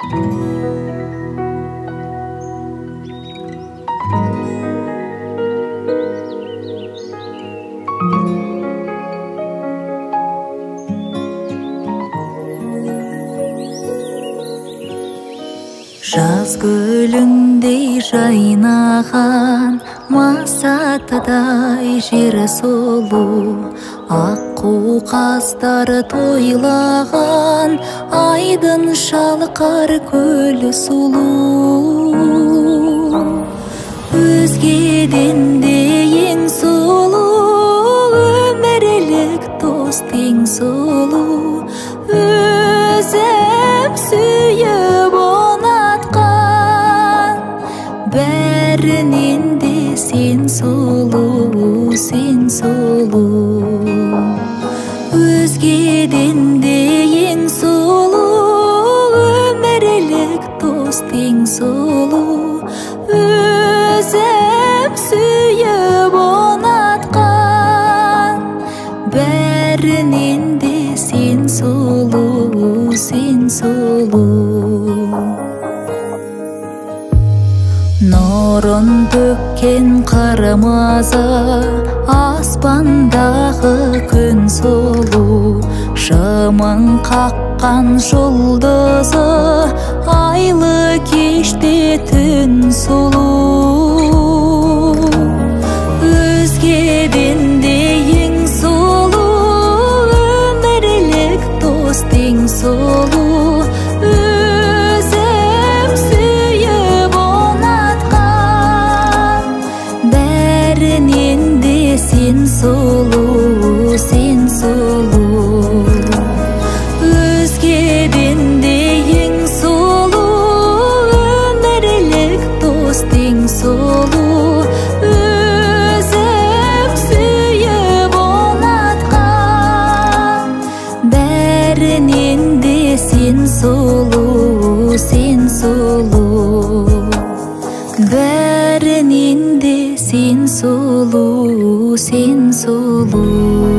Жаз гүліндей жайнаған, масатадай жері сұлу, аққу қаздары тойлаған, айдын шалқар көлі сұлу. Өзгеден де ең сұлу, өмірлік дос тең сұлу. Өзім сүйіп бәрінен де сен сұлу, сен сұлу. Өзгеден де ең сұлу, өмірлік дос тең сұлу. Өзім сүйіп ұнатқан, бәрінен де сен сұлу, сен сұлу. Нұрын төккен қырмызы, аспандағы күн сұлу. Шымың қаққан жұлдызы, айлы кеште түн сұлу. Өзгеден де ең сұлу, өмірлік дос тең сұлу. Сен сұлу, сен сұлу. Өзгеден де ең сұлу, өмірлік дос тең сұлу. Өзім сүйіп ұнатқан, бәрінен де сен сұлу, сен сұлу. Бәрінен де сен сұлу, сен сұлу.